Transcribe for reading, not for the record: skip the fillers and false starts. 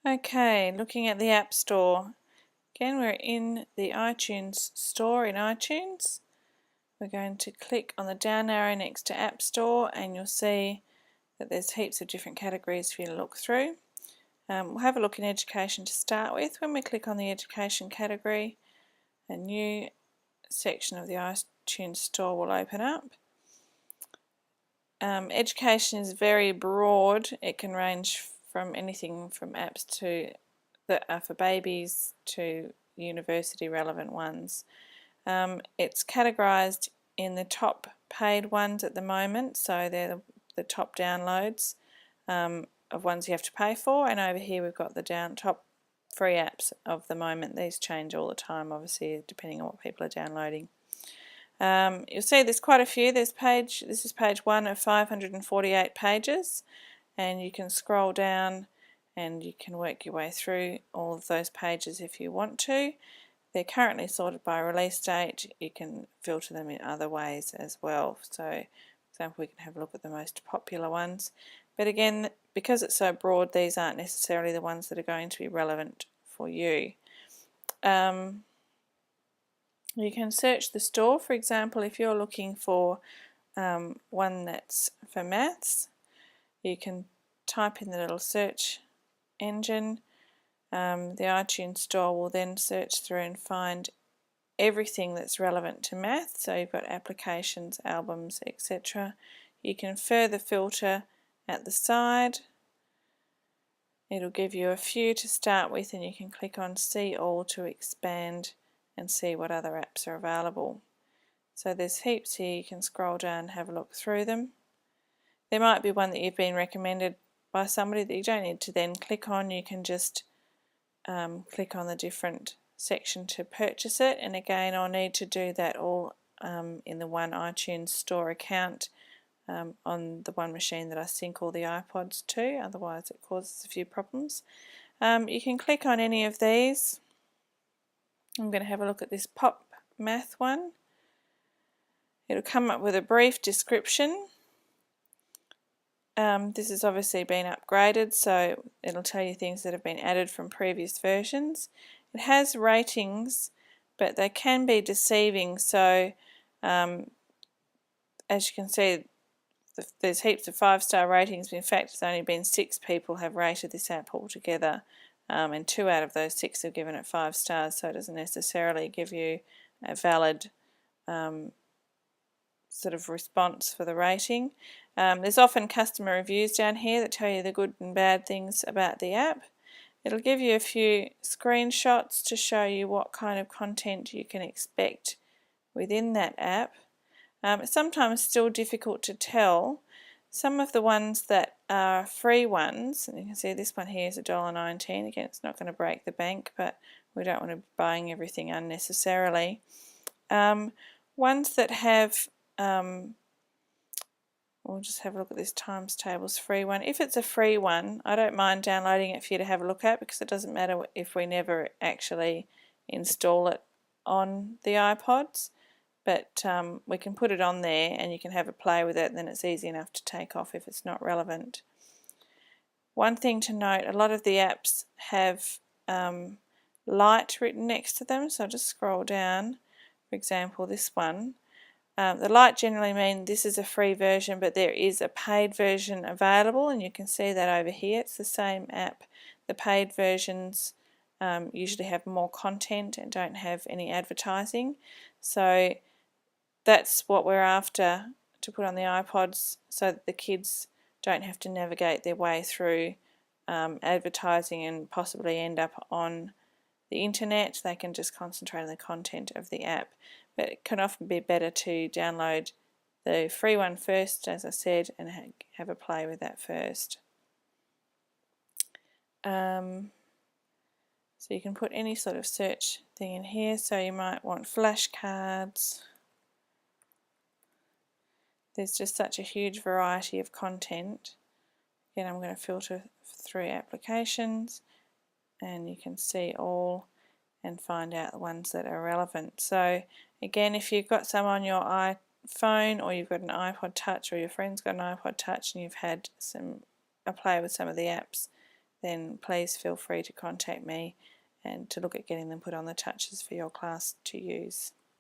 Okay, looking at the App Store. Again, we're in the iTunes Store in iTunes. We're going to click on the down arrow next to App Store and you'll see that there's heaps of different categories for you to look through. We'll have a look in education to start with. When we click on the education category, a new section of the iTunes Store will open up. Education is very broad. It can range from anything from apps that are for babies to university relevant ones. It's categorised in the top paid ones at the moment, so they're the top downloads of ones you have to pay for, and over here we've got the top free apps of the moment. These change all the time, obviously, depending on what people are downloading. You'll see there's quite a few. This is page 1 of 548 pages, and you can scroll down and you can work your way through all of those pages if you want to. They're currently sorted by release date. You can filter them in other ways as well. So, for example, we can have a look at the most popular ones. But again, because it's so broad, these aren't necessarily the ones that are going to be relevant for you. You can search the store, for example, if you're looking for one that's for maths, you can type in the little search engine. The iTunes Store will then search through and find everything that's relevant to math. So you've got applications, albums, etc. You can further filter at the side. It'll give you a few to start with, and you can click on See All to expand and see what other apps are available. So there's heaps here. You can scroll down and have a look through them. There might be one that you've been recommended by somebody that you don't need to then click on. You can just click on the different section to purchase it, and again I'll need to do that all in the one iTunes Store account on the one machine that I sync all the iPods to, otherwise it causes a few problems. You can click on any of these. I'm going to have a look at this Pop Math one. It'll come up with a brief description. This has obviously been upgraded, so it'll tell you things that have been added from previous versions. It has ratings, but they can be deceiving, so as you can see, there's heaps of 5-star ratings, but in fact it's only been 6 people have rated this app altogether, and 2 out of those 6 have given it 5 stars, so it doesn't necessarily give you a valid sort of response for the rating. There's often customer reviews down here that tell you the good and bad things about the app. It'll give you a few screenshots to show you what kind of content you can expect within that app. It's sometimes still difficult to tell. Some of the ones that are free ones, and you can see this one here is $1.19. Again, it's not going to break the bank, but we don't want to be buying everything unnecessarily. Ones that have we'll just have a look at this times tables free one. If it's a free one, I don't mind downloading it for you to have a look at, because it doesn't matter if we never actually install it on the iPods, but we can put it on there and you can have a play with it, and then it's easy enough to take off if it's not relevant. One thing to note, a lot of the apps have light written next to them, so I'll just scroll down. For example, this one. The light generally means this is a free version, but there is a paid version available, and you can see that over here. It's the same app. The paid versions usually have more content and don't have any advertising, so that's what we're after to put on the iPods, so that the kids don't have to navigate their way through advertising and possibly end up on the internet. They can just concentrate on the content of the app. But it can often be better to download the free one first, as I said, and have a play with that first. So you can put any sort of search thing in here. So you might want flashcards. There's just such a huge variety of content. Again, I'm going to filter through applications, and you can see all and find out the ones that are relevant. So again, if you've got some on your iPhone, or you've got an iPod Touch, or your friend's got an iPod Touch and you've had a play with some of the apps, then please feel free to contact me and to look at getting them put on the touches for your class to use.